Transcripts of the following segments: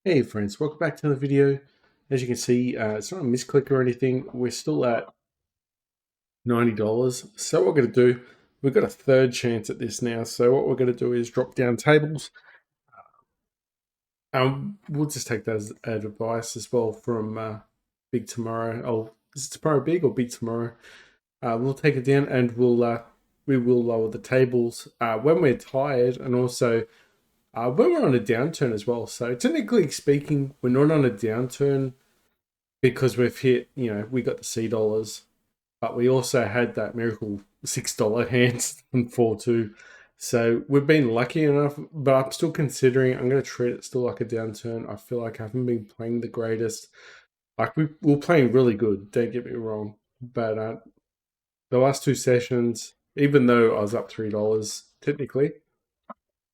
Hey friends, welcome back to the video. As you can see, it's not a misclick or anything. We're still at $90. So what we're going to do, we've got a third chance at this now. So what we're going to do is drop down tables. We'll just take that as advice as well from Big Tomorrow. Oh, is it Tomorrow Big or Big Tomorrow? We'll take it down and we will lower the tables when we're tired, and also when we're on a downturn as well. So technically speaking, we're not on a downturn because we've hit, we got the C dollars, but we also had that miracle $6 hands and 4-2. So we've been lucky enough, but I'm still considering, I'm going to treat it still like a downturn. I feel like I haven't been playing the greatest. Like we're playing really good, don't get me wrong. But the last two sessions, even though I was up $3 technically,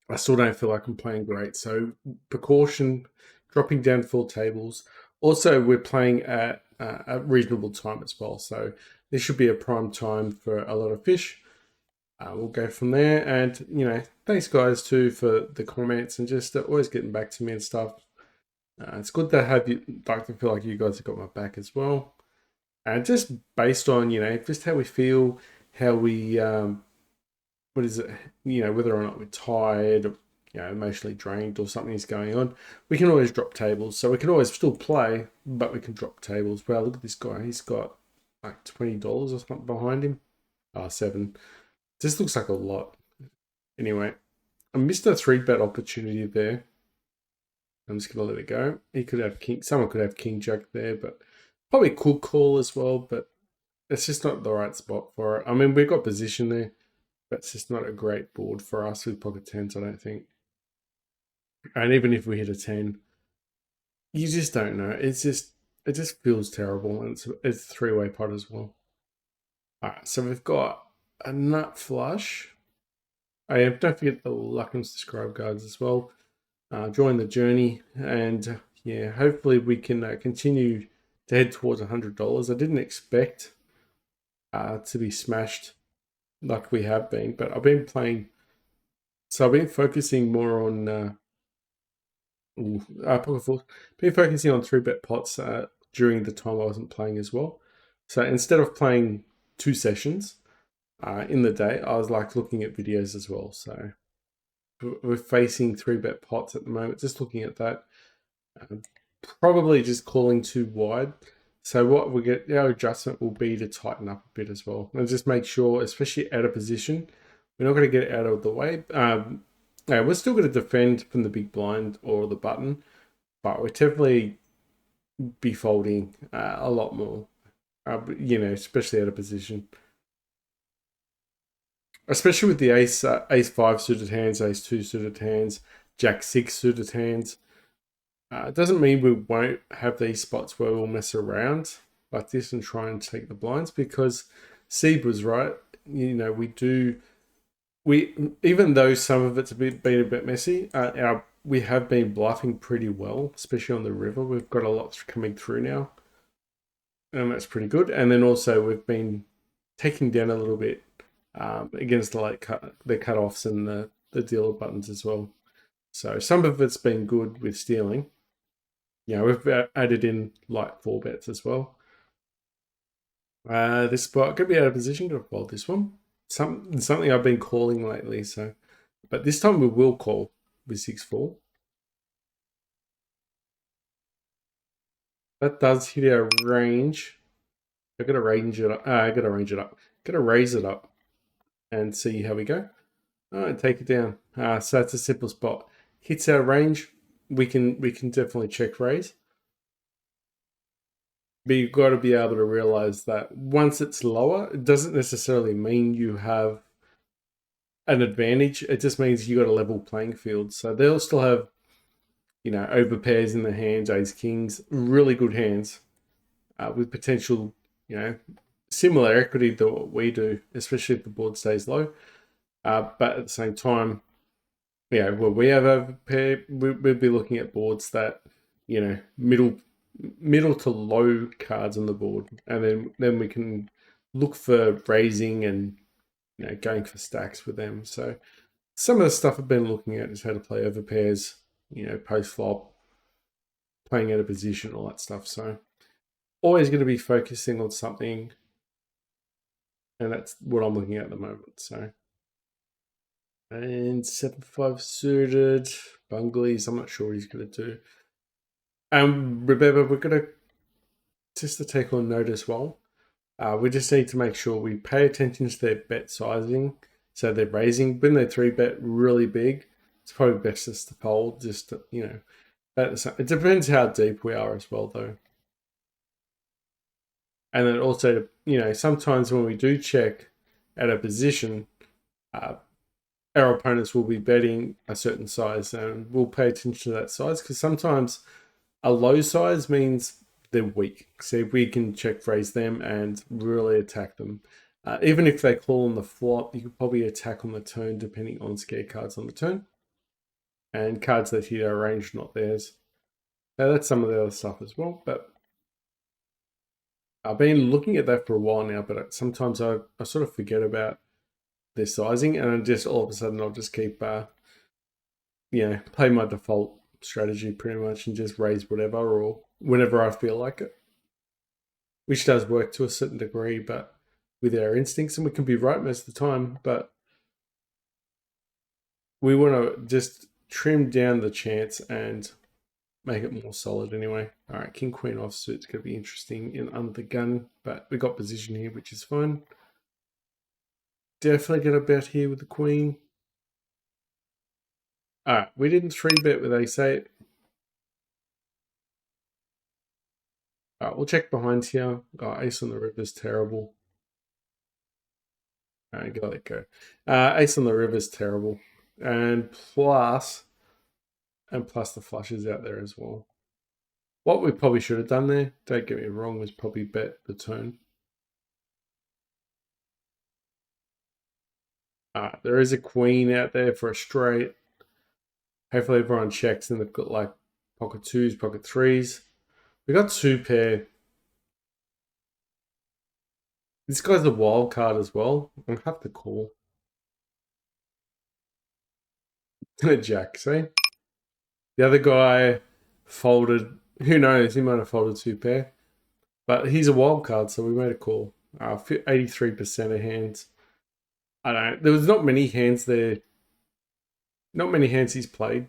I still don't feel like I'm playing great. So precaution, dropping down full tables. Also, we're playing at a reasonable time as well. So this should be a prime time for a lot of fish. We'll go from there. And, thanks guys too for the comments and just always getting back to me and stuff. It's good to have you, like to feel like you guys have got my back as well. And just based on, just how we feel, how we, what is it, whether or not we're tired, emotionally drained or something's going on, we can always drop tables. So we can always still play, but we can drop tables. Well, look at this guy. He's got like $20 or something behind him. Seven. This looks like a lot. Anyway, I missed a 3-bet opportunity there. I'm just gonna let it go. He could have king. Someone could have king jack there, but probably could call as well. But it's just not the right spot for it. I mean, we've got position there. That's just not a great board for us with pocket tens, I don't think. And even if we hit a 10, you just don't know. It just feels terrible, and it's a three-way pot as well. All right, so we've got a nut flush. Don't forget the luck and subscribe guides as well. Join the journey, and yeah, hopefully we can continue to head towards $100. I didn't expect to be smashed like we have been, but I've been playing. So I've been focusing more on pocket fours. Been focusing on 3-bet pots during the time I wasn't playing as well. So instead of playing 2 sessions in the day, I was like looking at videos as well. So we're facing 3-bet pots at the moment. Just looking at that, probably just calling too wide. So what we get, our adjustment will be to tighten up a bit as well, and just make sure, especially out of position, we're not going to get it out of the way. Yeah, we're still going to defend from the big blind or the button, but we're definitely be folding a lot more, especially out of position. Especially with the ace 5 suited hands, ace 2 suited hands, jack 6 suited hands. It doesn't mean we won't have these spots where we'll mess around like this and try and take the blinds, because Seb was right. We even though some of it's been a bit messy, we have been bluffing pretty well, especially on the river. We've got a lot coming through now, and that's pretty good. And then also we've been taking down a little bit against the the cutoffs and the dealer buttons as well. So some of it's been good with stealing. We've added in light 4-bets as well. This spot could be out of position to fold this one. Something I've been calling lately. So, but this time we will call with 6-4. That does hit our range. I gotta range it up. I gotta range it up. Gotta raise it up and see how we go. All right, take it down. So that's a simple spot. Hits our range. We can definitely check raise. But you've got to be able to realize that once it's lower, it doesn't necessarily mean you have an advantage. It just means you got a level playing field. So they'll still have, over pairs in the hands, ace kings, really good hands with potential, similar equity to what we do, especially if the board stays low. But at the same time, when we have overpair, we'd be looking at boards that, middle to low cards on the board, and then we can look for raising and going for stacks with them. So some of the stuff I've been looking at is how to play over pairs, post flop, playing out of position, all that stuff. So always going to be focusing on something, and that's what I'm looking at the moment. So, and 7-5 suited bunglies. I'm not sure what he's going to do. Remember, we're going to just to take on note as well. We just need to make sure we pay attention to their bet sizing. So they're raising when they 3-bet really big. It's probably best just to fold. Just to, it depends how deep we are as well, though. And then also, sometimes when we do check at a position, our opponents will be betting a certain size, and we'll pay attention to that size because sometimes a low size means they're weak. So we can check phrase them and really attack them. Even if they call on the flop, you could probably attack on the turn depending on scare cards on the turn. And cards that hit our range, not theirs. So that's some of the other stuff as well. But I've been looking at that for a while now, but sometimes I sort of forget about their sizing, and then just all of a sudden I'll just keep, play my default strategy pretty much and just raise whatever or whenever I feel like it, which does work to a certain degree, but with our instincts, and we can be right most of the time, but we want to just trim down the chance and make it more solid anyway. All right, king queen offsuit is going to be interesting in under the gun, but we got position here, which is fine. Definitely going to bet here with the queen. All right, we didn't 3-bet with ace-8. All right, we'll check behind here. Oh, ace on the river is terrible. All right, gotta let go. Ace on the river is terrible. And plus the flushes out there as well. What we probably should have done there, don't get me wrong, was probably bet the turn. There is a queen out there for a straight. Hopefully everyone checks and they've got like pocket twos, pocket threes. We got 2-pair. This guy's a wild card as well. I'll have to call. Jack, see? The other guy folded. Who knows? He might have folded 2-pair. But he's a wild card, so we made a call. 83% of hands. I don't know. There was not many hands there. Not many hands he's played.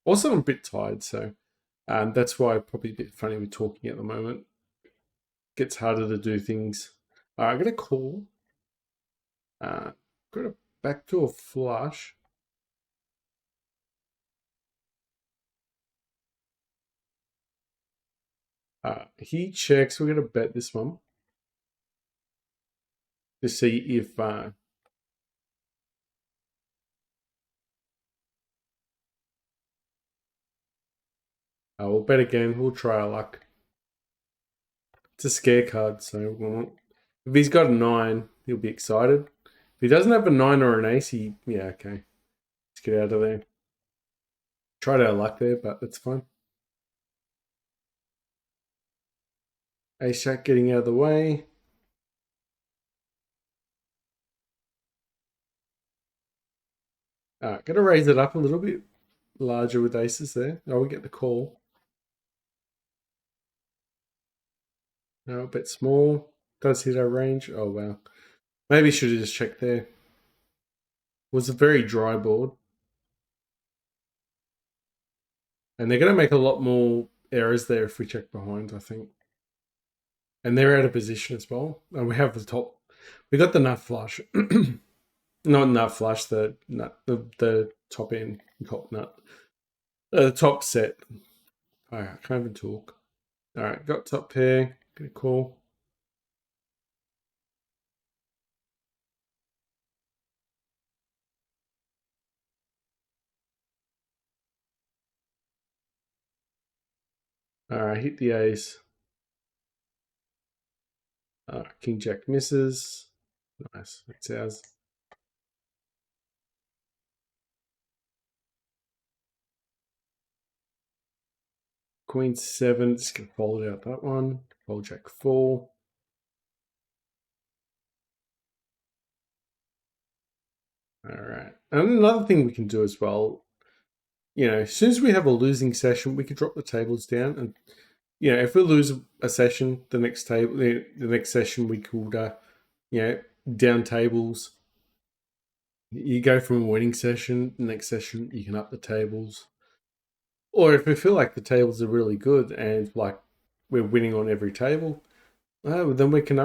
Also, I'm a bit tired, so that's why probably a bit funny we're talking at the moment. Gets harder to do things. I'm going to call. Got a backdoor flush. He checks. We're going to bet this one to see if we'll bet again. We'll try our luck. It's a scare card, so if he's got a 9, he'll be excited. If he doesn't have a 9 or an ace, yeah, okay. Let's get out of there. Tried our luck there, but that's fine. Ace Jack getting out of the way. Gonna raise it up a little bit larger with aces there. Oh, we get the call. No, a bit small. Does hit our range. Oh, wow. Maybe should have just checked there. It was a very dry board. And they're going to make a lot more errors there if we check behind, I think. And they're out of position as well. And we have the top. We got the nut flush. Not nut flush, the top end, top nut. The top set. All right, I can't even talk. All right, got top pair. Get a call. All right, hit the ace. King Jack misses. Nice. That's ours. Queen 7. Just gonna fold out that one. Fold Jack 4. All right. And another thing we can do as well, as soon as we have a losing session, we could drop the tables down, and if we lose a session, the next session we could, down tables. You go from a winning session, the next session you can up the tables. Or if we feel like the tables are really good and like we're winning on every table, then we can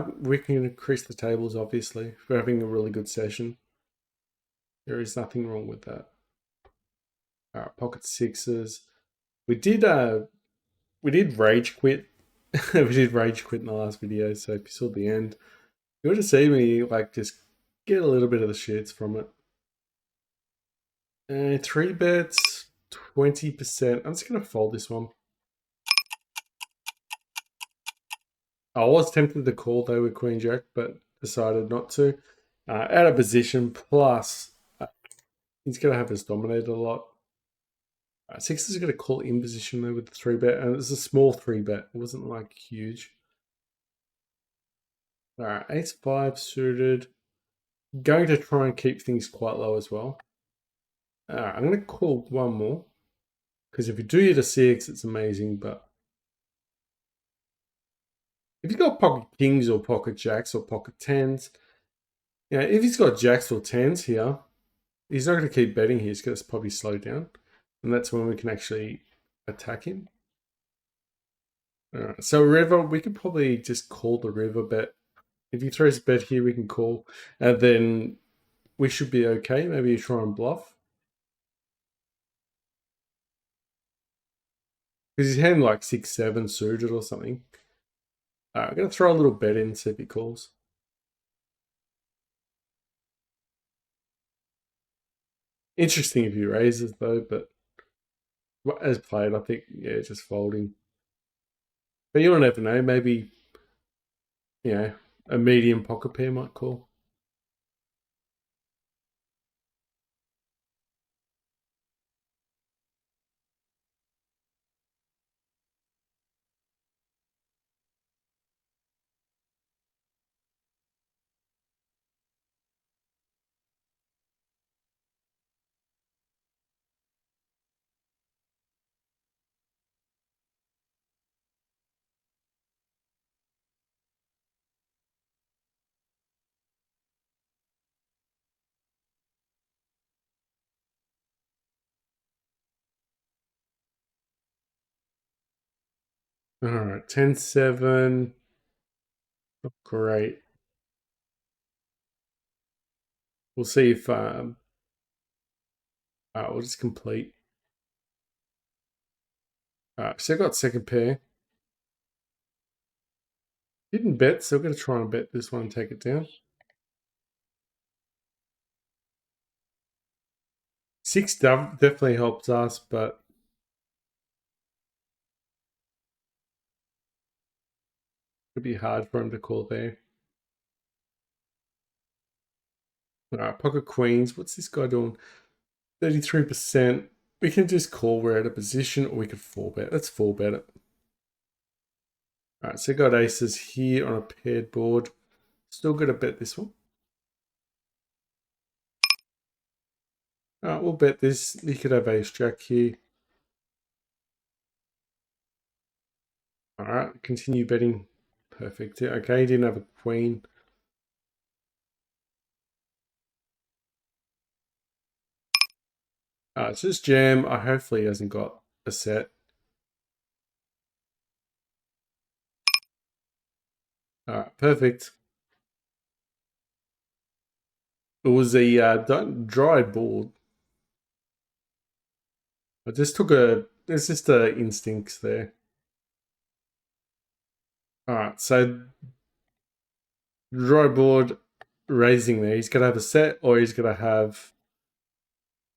increase the tables. Obviously, if we're having a really good session, there is nothing wrong with that. All right, pocket sixes. We did rage quit. We did rage quit in the last video. So if you saw the end, you would have seen me like just get a little bit of the shits from it. And three bets, 20%. I'm just gonna fold this one. I was tempted to call though with Queen Jack, but decided not to. Out of position, plus he's going to have us dominated a lot. Six is going to call in position though with the three bet, and it was a small three bet. It wasn't like huge. All right, ace five suited. Going to try and keep things quite low as well. All right, I'm going to call one more because if you do hit a six, it's amazing. But if you've got pocket kings or pocket jacks or pocket tens, if he's got jacks or tens here, he's not going to keep betting here. He's going to probably slow down. And that's when we can actually attack him. All right, so river, we could probably just call the river bet. If he throws a bet here, we can call. And then we should be okay. Maybe you try and bluff. Because he's hand like 6-7 suited or something. All right, I'm going to throw a little bet in, see if he calls. Interesting if he raises though, but as played, I think, just folding. But you'll never know. Maybe, a medium pocket pair might call. All right, 10-7. Great. We'll see if we'll just complete. So I got second pair. Didn't bet, so we're going to try and bet this one and take it down. Six definitely helps us, but it'd be hard for him to call there. All right, pocket queens. What's this guy doing? 33%. We can just call we're out of position, or we could four bet. Let's four bet it. All right, so got aces here on a paired board. Still got to bet this one. All right, we'll bet this. He could have ace jack here. All right, continue betting. Perfect. Okay, he didn't have a queen. It's just jam. Hopefully he hasn't got a set. All right, perfect. It was a dry board. I just took it's just instincts there. All right, so dry board raising there. He's gonna have a set, or he's gonna have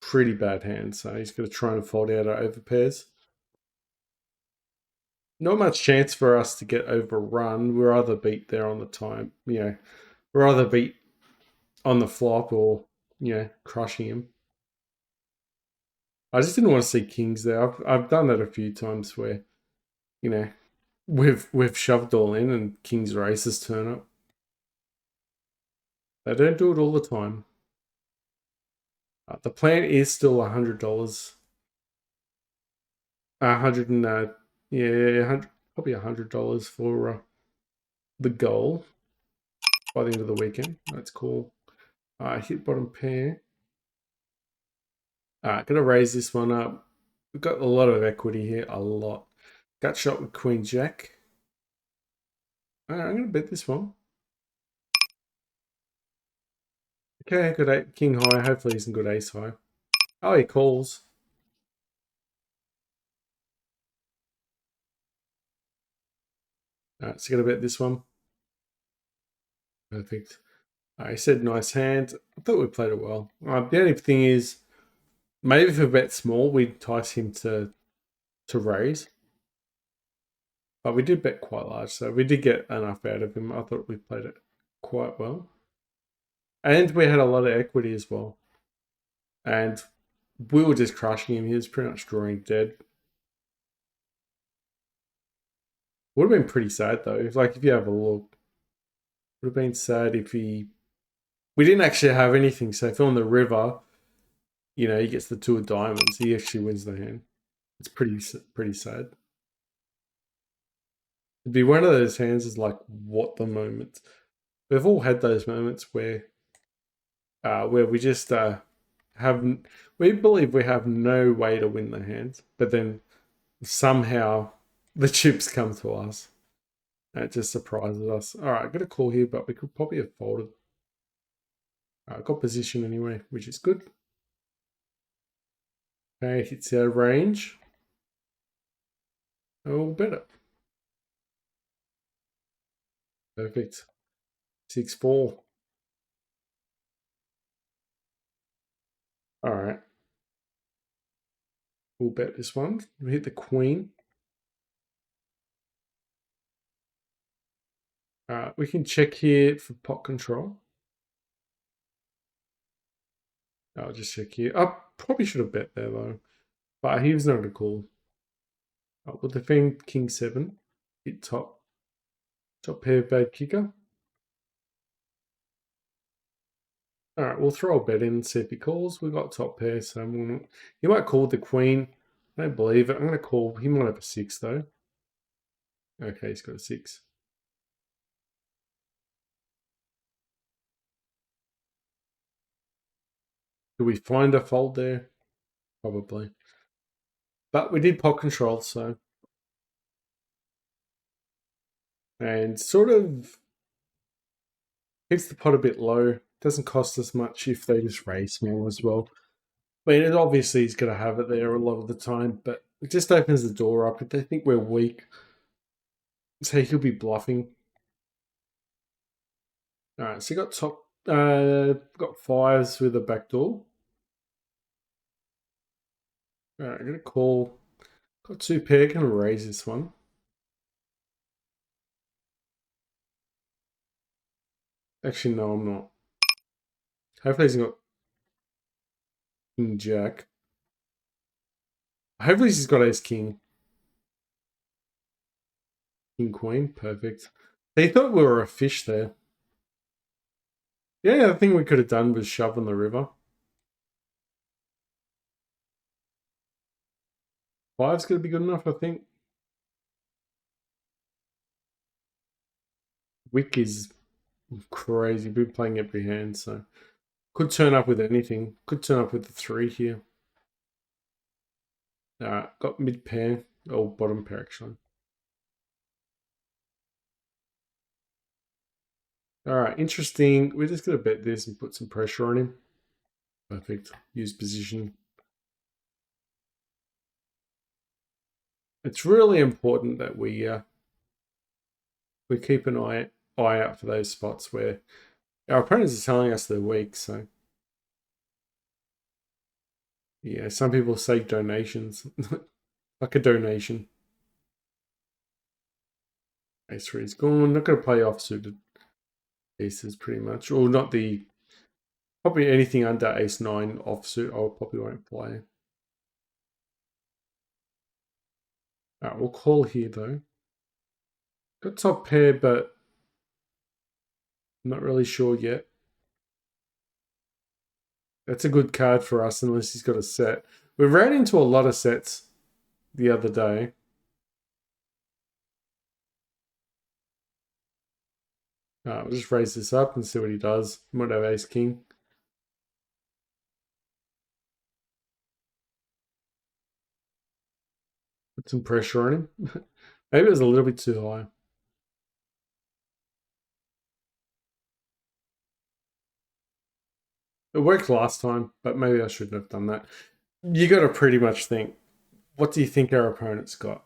pretty bad hands. So he's gonna try and fold out our overpairs. Not much chance for us to get overrun. We're either beat there on the time, we're either beat on the flop or crushing him. I just didn't want to see kings there. I've done that a few times where, we've shoved all in and kings races turn up. They don't do it all the time. The plan is still $100. 100 and yeah, 100, probably $100 for the goal by the end of the weekend. That's cool. Hit bottom pair. Gonna raise this one up. We've got a lot of equity here, a lot. Gut shot with Queen Jack. I'm gonna bet this one. Okay, good eight, King high. Hopefully he's in good ace high. Oh, he calls. So gonna bet this one. Perfect. He said nice hand. I thought we played it well. The only thing is, maybe if we bet small, we'd entice him to raise. But we did bet quite large, so we did get enough out of him. I thought we played it quite well. And we had a lot of equity as well. And we were just crushing him. He was pretty much drawing dead. Would have been pretty sad though. Like if you have a look, would have been sad if he. We didn't actually have anything. So if on the river, he gets the two of diamonds. He actually wins the hand. It's pretty sad. It'd be one of those hands is like what the moment. We've all had those moments where we just have we believe we have no way to win the hand, but then somehow the chips come to us. And it just surprises us. All right, I got a call here, but we could probably have folded. Got position anyway, which is good. Okay, hits our range. Oh, better. Perfect. 6-4. All right. We'll bet this one. We hit the queen. We can check here for pot control. I'll just check here. I probably should have bet there though, but he was not a call. We'll defend king 7. Hit top pair bad kicker. All right, we'll throw a bet in and see if he calls. We've got top pair, so he might call the queen. I don't believe it. I'm going to call. He might have a 6 though. Okay, he's got a 6. Do we find a fold there? Probably. But we did pot control, so. And sort of hits the pot a bit low. Doesn't cost us much if they just raise small as well. I mean, obviously he's going to have it there a lot of the time, but it just opens the door up. If they think we're weak, so he'll be bluffing. All right, so you got got 5s with a backdoor. All right, I'm going to call. Got 2 pair, going to raise this one. Actually, no, I'm not. Hopefully he's got King Jack. Hopefully he's got Ace King. King Queen, perfect. They thought we were a fish there. Yeah, the thing we could have done was shove on the river. 5's going to be good enough, I think. Wick is crazy. We've been playing every hand, so could turn up with anything. Could turn up with the 3 here. Got mid pair or bottom pair actually. All right, interesting. We're just gonna bet this and put some pressure on him. Perfect. Use position. It's really important that we keep an eye out for those spots where our opponents are telling us they're weak. So yeah, some people say donations, like a donation. Ace 3 is gone. Not going to play offsuited aces pretty much, or not the probably anything under Ace 9 offsuit. I probably won't play. We'll call here though. Got top pair, but not really sure yet. That's a good card for us unless he's got a set. We've ran into a lot of sets the other day. We'll just raise this up and see what he does. Might have ace king. Put some pressure on him. Maybe it was a little bit too high. It worked last time, but maybe I shouldn't have done that. You got to pretty much think, what do you think our opponent's got?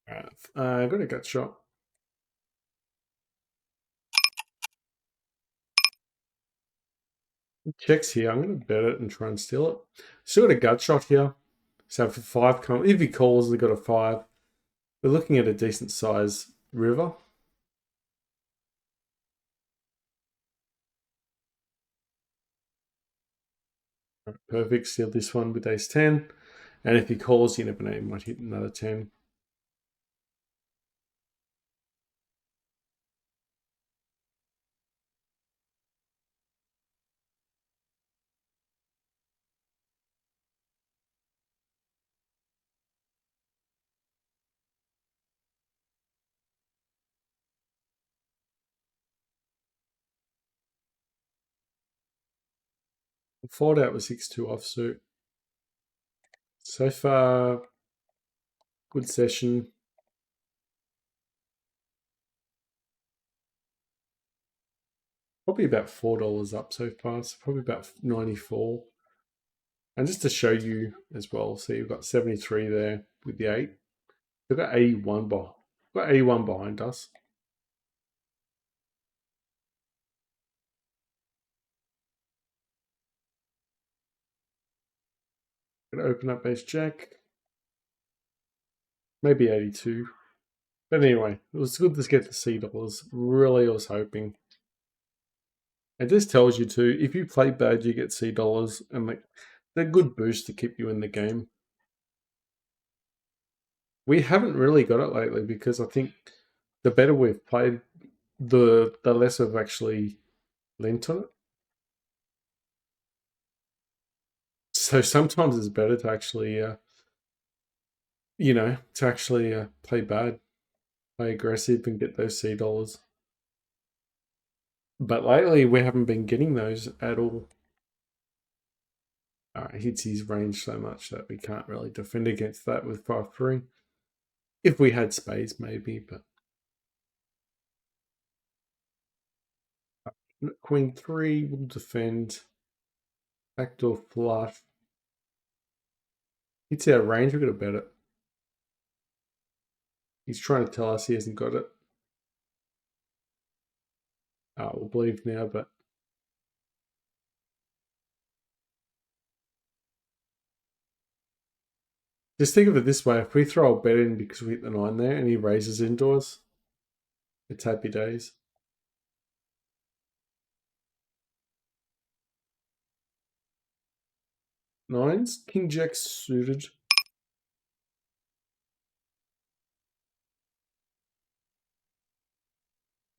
All right, I got a gut shot. Checks here. I'm going to bet it and try and steal it. Still got a gut shot here. So for 5, if he calls, we got a 5. We're looking at a decent size river. Perfect. Steal this one with ace 10. And if he calls, you never know, he might hit another 10. Fold out with 6-2 offsuit. So far, good session. Probably about $4 up so far. So probably about 94. And just to show you as well, so you've got 73 there with the 8. We've got 81 behind. We've got 81 behind us. Gonna open up ace jack. Maybe 82. But anyway, it was good to get the $C. Really, I was hoping. It just tells you too, if you play bad, you get $C, and they're good boost to keep you in the game. We haven't really got it lately because I think the better we've played, the less we've actually lent on it. So sometimes it's better to actually, play bad, play aggressive, and get those $C. But lately, we haven't been getting those at all. Hits his range so much that we can't really defend against that with 5-3. If we had spades, maybe, but Queen 3 will defend. Backdoor flush. Hits our range, we've got to bet it. He's trying to tell us he hasn't got it. We'll believe now, but just think of it this way. If we throw a bet in because we hit the 9 there and he raises indoors, it's happy days. Nines, King Jack suited.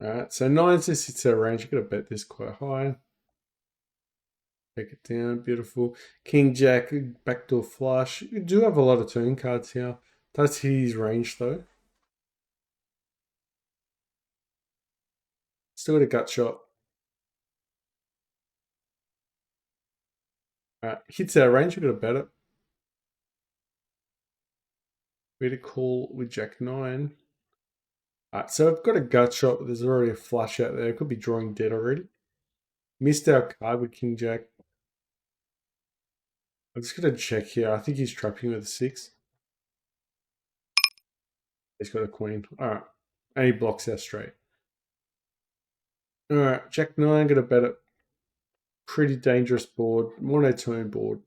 Alright, so nines just hits our range. You've got to bet this quite high. Take it down, beautiful. King Jack, backdoor flush. You do have a lot of turn cards here. Does hit his range though. Still got a gut shot. Alright, hits our range, we've got to bet it. We had a call with Jack 9. Alright, so I've got a gut shot, but there's already a flush out there. It could be drawing dead already. Missed our card with King Jack. I'm just going to check here. I think he's trapping with a 6. He's got a queen. Alright. And he blocks our straight. Alright, Jack 9, going to bet it. Pretty dangerous board. Monotone board.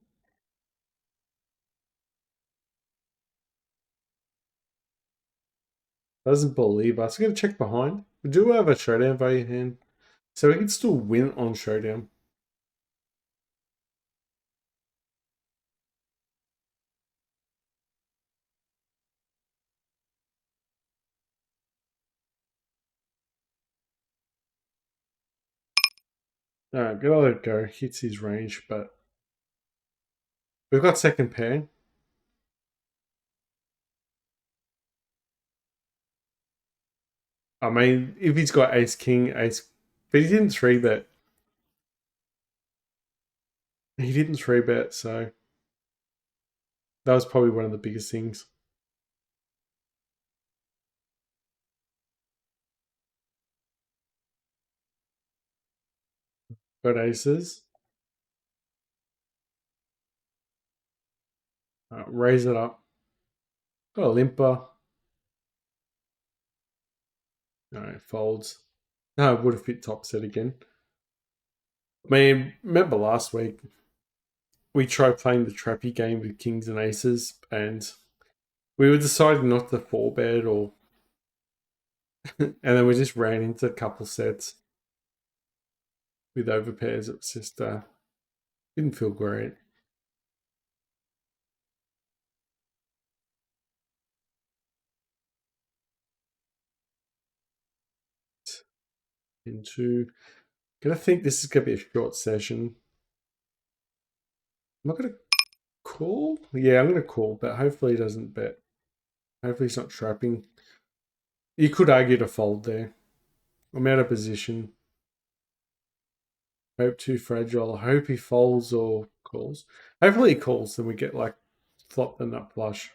Doesn't believe us. We're going to check behind. We do have a showdown value hand. So we can still win on showdown. Alright, gotta let it go. Hits his range, but we've got second pair. I mean, if he's got ace king, ace, but he didn't three bet. He didn't three bet, so that was probably one of the biggest things. Got aces. Raise it up. Got a limper. No, it folds. No, it would have fit top set again. I mean, remember last week we tried playing the trappy game with kings and aces, and we were deciding not to four bet or, and then we just ran into a couple sets with overpairs. It was just didn't feel great. Into, gonna think this is gonna be a short session. I'm not gonna call. Yeah, I'm gonna call, but hopefully he doesn't bet. Hopefully he's not trapping. You could argue to fold there. I'm out of position. Hope too fragile. I hope he folds or calls. Hopefully he calls, then we get like flop the nut flush.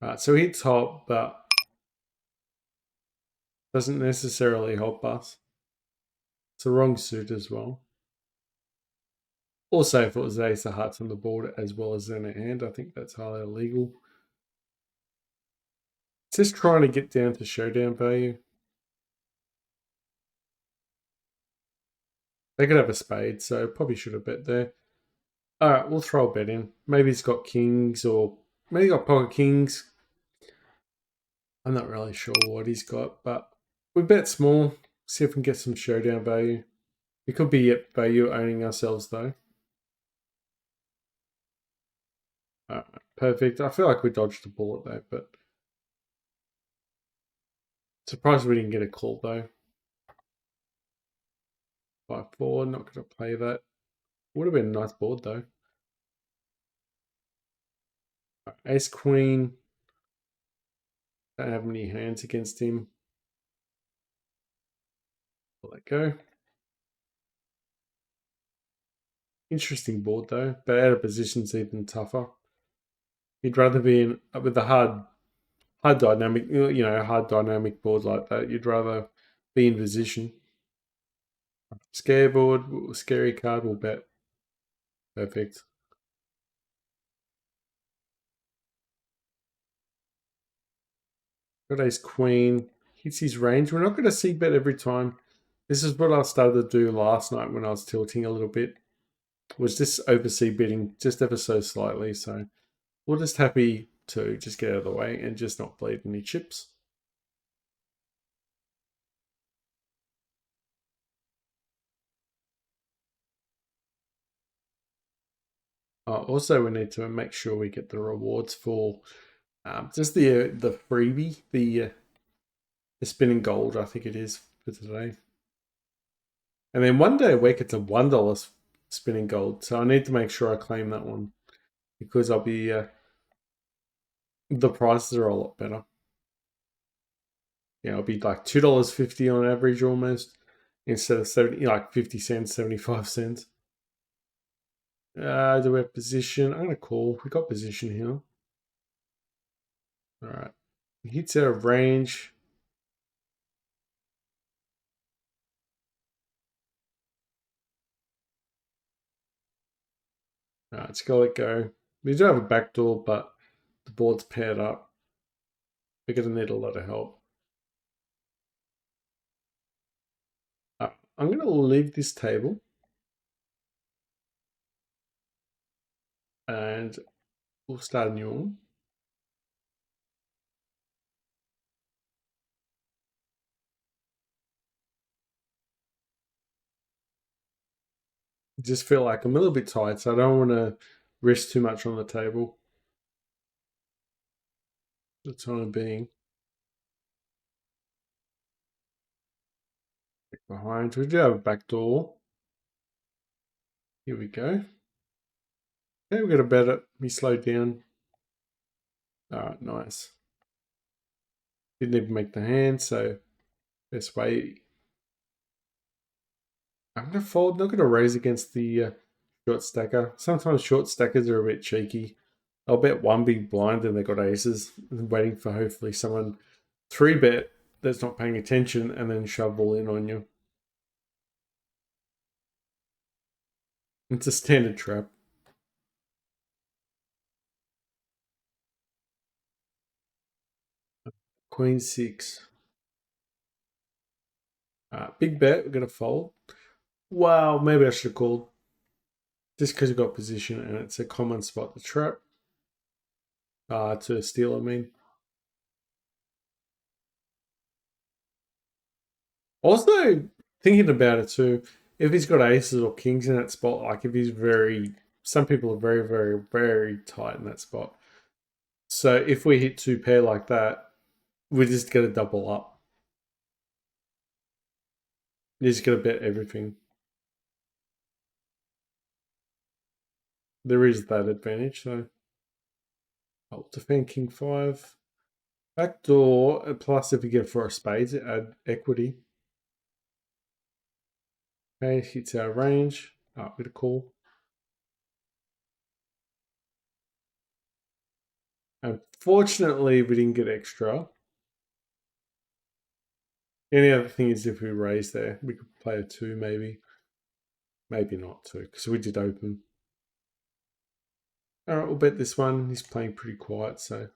Alright, so he hits hop, but doesn't necessarily help us. It's the wrong suit as well. Also, if it was ace of hearts on the board as well as in a hand, I think that's highly illegal. It's just trying to get down to showdown value. They could have a spade, so probably should have bet there. Alright, we'll throw a bet in. Maybe he's got kings or maybe he's got pocket kings. I'm not really sure what he's got, but we bet small. See if we can get some showdown value. It could be at value owning ourselves though. Perfect. I feel like we dodged a bullet though, but surprised we didn't get a call though. 5-4, not going to play that. Would have been a nice board though. Ace Queen. Don't have many hands against him. Let go. Interesting board though, but out of position's even tougher. You'd rather be in with a hard dynamic, hard dynamic board like that. You'd rather be in position. Scare board, scary card, will bet. Perfect. Got ace queen. Hits his range. We're not going to see bet every time. This is what I started to do last night when I was tilting a little bit. Was just oversee betting just ever so slightly. So we're just happy to just get out of the way and just not bleed any chips. Also, we need to make sure we get the rewards for just the freebie, the spinning gold. I think it is for today. And then one day a week it's a $1 spinning gold. So I need to make sure I claim that one because I'll be the prices are a lot better. Yeah, it'll be like $2.50 on average almost instead of 70, like 50 cents, 75 cents. Do we have position? I'm gonna call. We got position here. All right. Hits out of range. All right, let's go let go. We do have a backdoor, but the board's paired up. We're gonna need a lot of help. I'm gonna leave this table and we'll start a new one. Just feel like I'm a little bit tired, so I don't want to risk too much on the table. For the time being. Behind. We do have a back door. Here we go. Okay, we got a better. We slowed down. All right, nice. Didn't even make the hand, so best way. I'm going to fold, not going to raise against the short stacker. Sometimes short stackers are a bit cheeky. I'll bet one big blind and they got aces, waiting for hopefully someone 3-bet that's not paying attention and then shove all in on you. It's a standard trap. Queen 6. Big bet, we're going to fold. Wow, maybe I should have called. Just because you got position and it's a common spot to trap. To steal, I mean. Also, thinking about it too, if he's got aces or kings in that spot, like if he's very, some people are very, very, very tight in that spot. So if we hit 2 pair like that, we're just going to double up. You're just going to bet everything. There is that advantage, so I'll defend king 5. Backdoor, plus if you get 4 spades, add equity. Okay, hits our range. With a call. Unfortunately, we didn't get extra. Any other thing is if we raise there, we could play a 2 maybe. Maybe not 2, because we did open. Alright, we'll bet this one. He's playing pretty quiet, so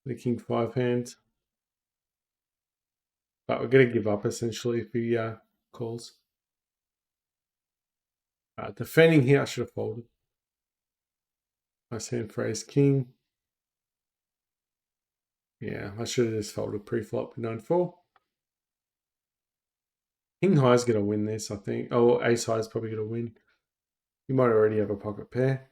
the king 5 hand. But we're going to give up essentially if he calls. Defending here, I should have folded. Nice hand for ace king. Yeah, I should have just folded pre-flop 9-4. King high's going to win this, I think. Oh, ace high's probably going to win. You might already have a pocket pair.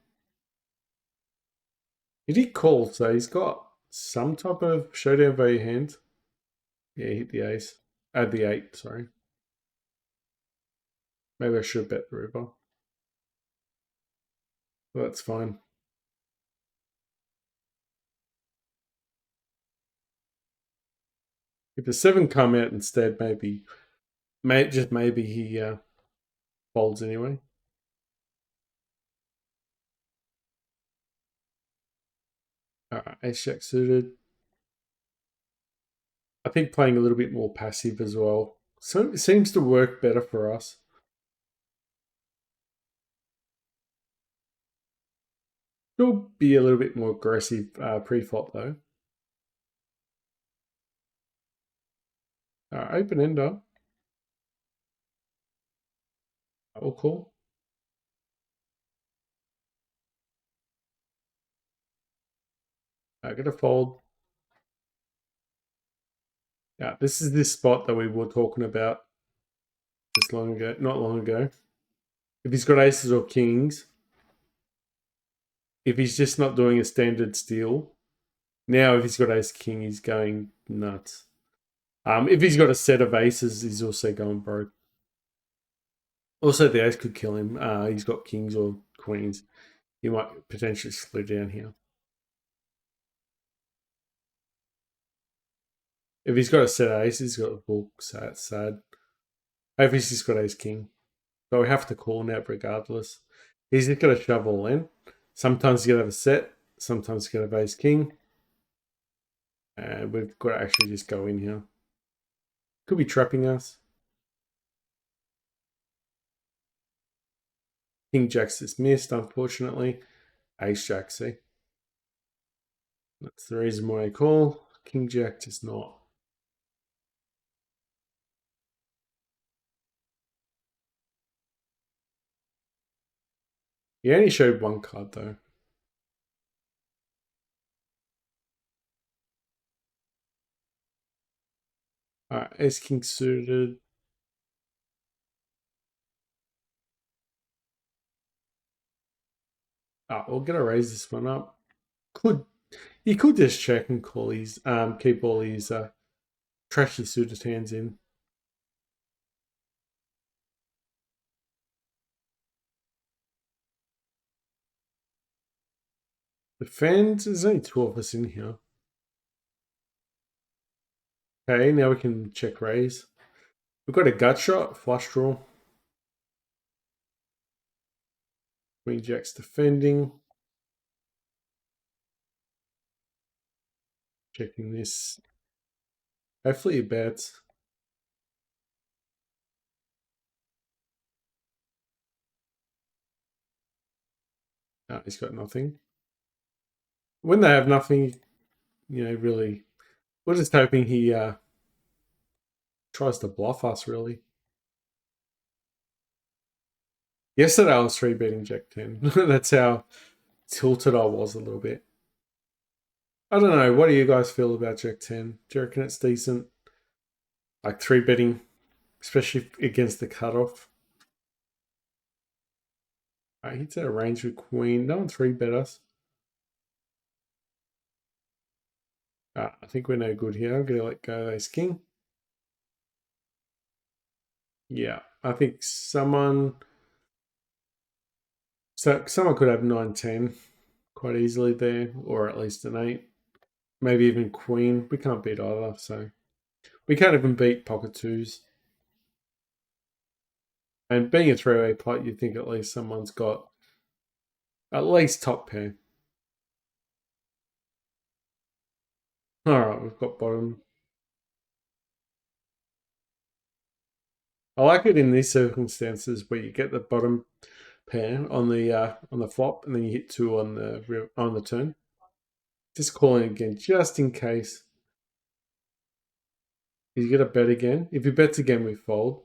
He did call, so he's got some type of showdown value hand. Yeah, he hit the ace. The 8, sorry. Maybe I should bet the river. Well, that's fine. If the 7 come out instead, maybe he folds anyway. Ace jack suited. I think playing a little bit more passive as well. So it seems to work better for us. Still be a little bit more aggressive pre-flop though. Open ender. All cool. I got to fold. Yeah, this is this spot that we were talking about just long ago, not long ago. If he's got aces or kings, if he's just not doing a standard steal, now if he's got ace king, he's going nuts. If he's got a set of aces, he's also going broke. Also, the ace could kill him. He's got kings or queens. He might potentially slow down here. If he's got a set of aces, he's got a book, so that's sad. Maybe he's just got ace king. But we have to call now regardless. He's just going to shove all in. Sometimes he's going to have a set. Sometimes he's going to have ace king. And we've got to actually just go in here. Could be trapping us. King jack's just missed, unfortunately. Ace jack, see? That's the reason why I call. King jack just not. He only showed one card though. Alright, ace king suited. We're gonna raise this one up. He could just check and call his keep all his trashy suited hands in. Defend, there's only 2 of us in here. Okay, now we can check raise. We've got a gut shot, flush draw. Queen Jack's defending. Checking this. Hopefully he bets. No, he's got nothing. When they have nothing, really, we're just hoping he tries to bluff us, really. Yesterday I was 3-betting Jack 10. That's how tilted I was a little bit. I don't know. What do you guys feel about Jack 10? Do you reckon it's decent? Like 3-betting, especially against the cutoff. He's at a range with Queen. No one 3-bet us. I think we're no good here. I'm going to let go Ace King. Yeah, I think someone could have 9-10 quite easily there, or at least an 8. Maybe even Queen. We can't beat either, so we can't even beat pocket twos. And being a three-way pot, you'd think at least someone's got at least top pair. All right, we've got bottom. I like it in these circumstances where you get the bottom pair on the flop, and then you hit 2 on the turn. Just calling again, just in case. You get a bet again. If he bets again, we fold.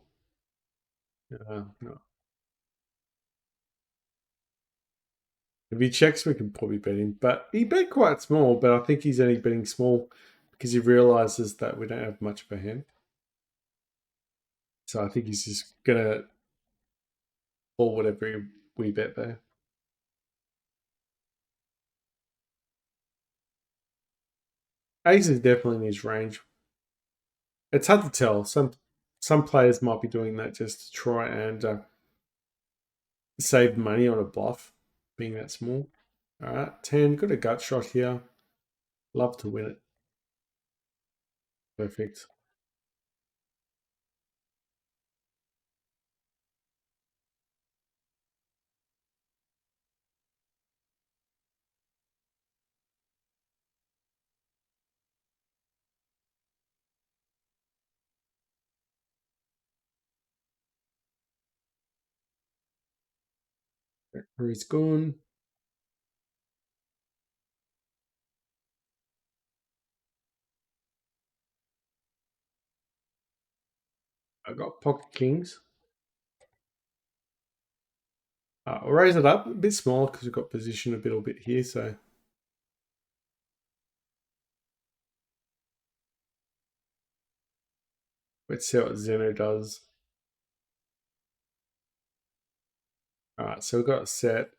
No. If he checks, we can probably bet him. But he bet quite small, but I think he's only betting small because he realizes that we don't have much of a hand. So I think he's just gonna call whatever we bet there. Ace is definitely in his range. It's hard to tell. Some players might be doing that just to try and save money on a bluff, being that small. All right, 10. Got a gut shot here. Love to win it. Perfect. Where he's gone. I got pocket kings. I'll raise it up a bit smaller because we've got position a little bit here. So let's see what Zeno does. All right, so we've got a set.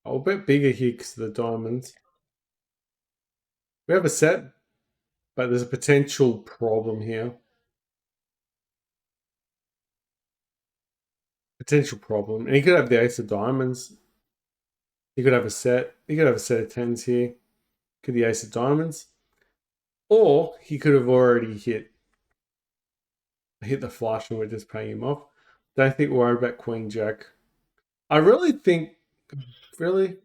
I'll bet bigger here because of the diamonds. We have a set, but there's a potential problem here. Potential problem. And he could have the ace of diamonds. He could have a set. He could have a set of tens here. Could the ace of diamonds. Or he could have already hit the flush and we're just paying him off. Don't think we're worried about Queen Jack. I really think, really,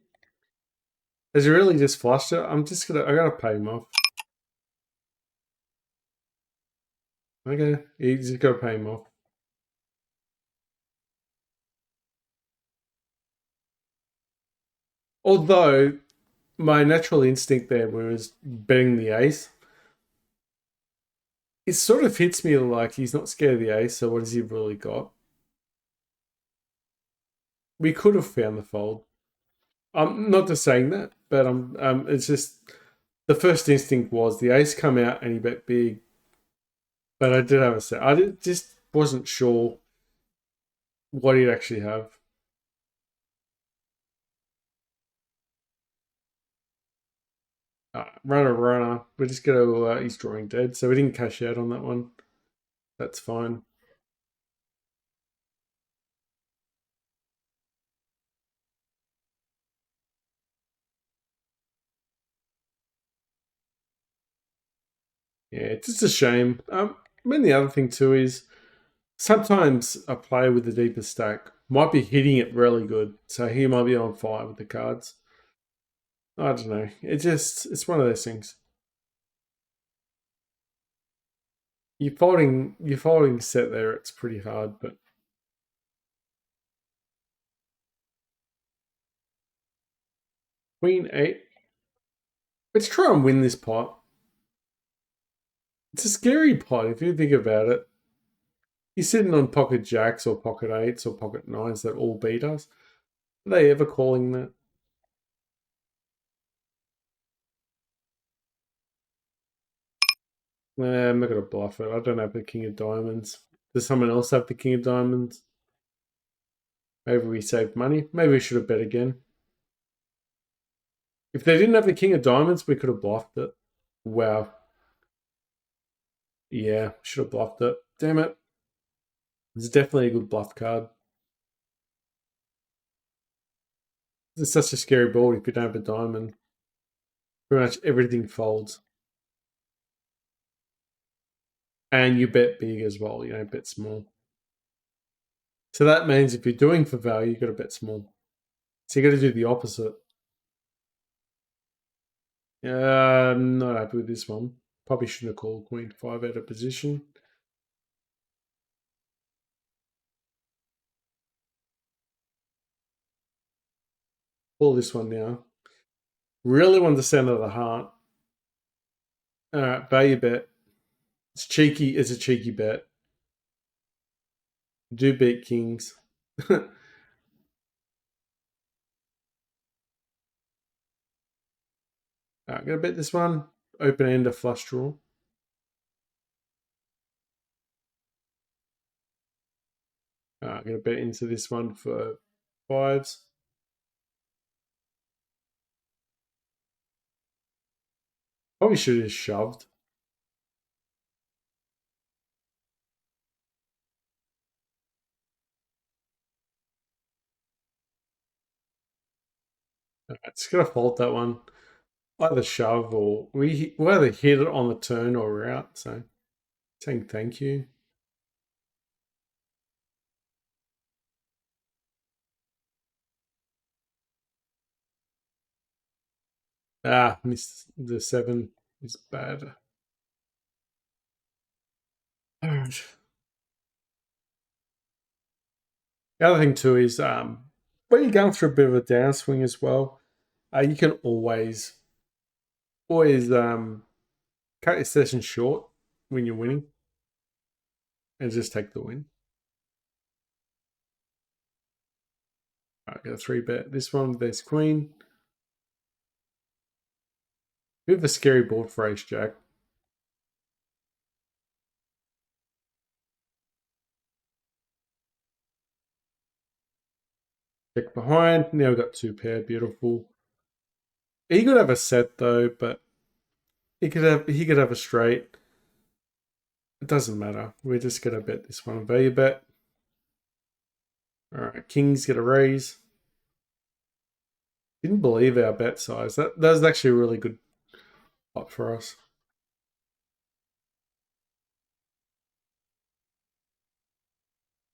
has he really just flushed it? I gotta pay him off. Okay, he's just gotta pay him off. Although my natural instinct there was betting the ace. It sort of hits me like he's not scared of the ace, so what has he really got? We could have found the fold. I'm not just saying that, but it's just the first instinct was the ace come out and he bet big, but I did have a set. Just wasn't sure what he'd actually have. Runner, runner. We're just gonna. He's drawing dead, so we didn't cash out on that one. That's fine. Yeah, it's just a shame. I mean, the other thing too is sometimes a player with the deeper stack might be hitting it really good, so he might be on fire with the cards. I don't know. It's one of those things. You're folding set there. It's pretty hard, but Queen 8. Let's try and win this pot. It's a scary pot if you think about it. You're sitting on pocket jacks or pocket eights or pocket nines that all beat us. Are they ever calling that? Nah, I'm not gonna bluff it. I don't have the king of diamonds. Does someone else have the king of diamonds? Maybe we saved money. Maybe we should have bet again. If they didn't have the king of diamonds, we could have bluffed it. Wow. Yeah, should have bluffed it. Damn it. It's definitely a good bluff card. It's such a scary board if you don't have a diamond. Pretty much everything folds. And you bet big as well, you don't bet small. So that means if you're doing for value, you've got to bet small. So you got to do the opposite. I'm not happy with this one. Probably shouldn't have called Queen 5 out of position. Pull this one now. Really want the center of the heart. All right, value bet. It's cheeky. It's a cheeky bet. Do beat kings. I'm gonna bet this one. Open end of flush draw. I'm gonna bet into this one for fives. Probably should have shoved. It's gonna fault that one. Either shove or we either hit it on the turn or we're out. So saying thank you. Missed the 7 is bad. The other thing too is when you're going through a bit of a downswing as well, you can always cut your session short when you're winning and just take the win. All right, got a 3-bet. This one, there's queen. Bit of a scary board for ace jack. Check behind. Now we've got 2 pair. Beautiful. He could have a set though, but he could have a straight. It doesn't matter. We're just gonna bet this one. Value bet. All right, kings get a raise. Didn't believe our bet size. That was actually a really good pot for us.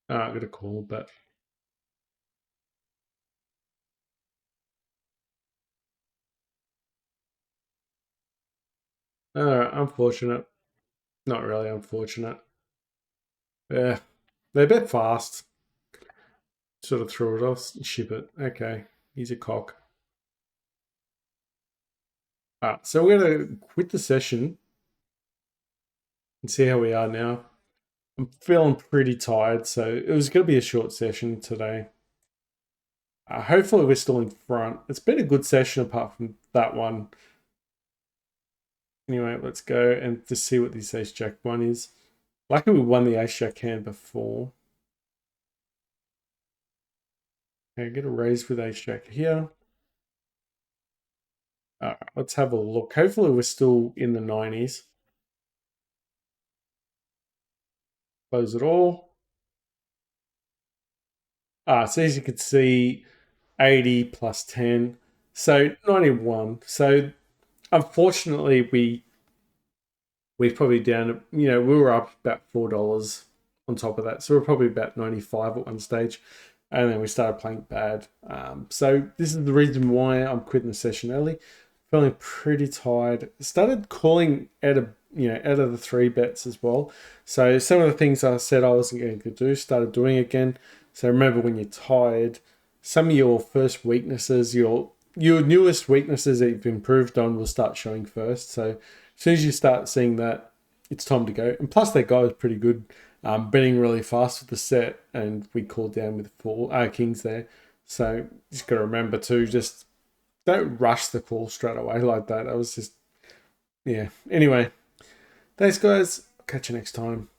I'm gonna call, but unfortunate. Not really unfortunate. Yeah, they bet fast. Sort of threw it off. Ship it. Okay, he's a cock. So we're gonna quit the session and see how we are now. I'm feeling pretty tired, so it was gonna be a short session today. Hopefully we're still in front. It's been a good session apart from that one. Anyway, let's go and just see what this ace jack one is. Luckily we won the ace jack hand before. Okay, get a raise with ace jack here. Let's have a look. Hopefully we're still in the 90s. Close it all. So as you can see, 80 plus 10. So 91. So unfortunately we're probably down, we were up about $4 on top of that. So we're probably about 95 at one stage. And then we started playing bad. So this is the reason why I'm quitting the session early. Feeling pretty tired. Started calling out of the three bets as well. So some of the things I said I wasn't going to do, started doing again. So remember, when you're tired, some of your first weaknesses, your newest weaknesses that you've improved on will start showing first. So as soon as you start seeing that, it's time to go. And plus, that guy was pretty good, betting really fast with the set, and we called down with kings there. So just got to remember to just don't rush the call straight away like that. I was just, yeah. Anyway, thanks, guys. Catch you next time.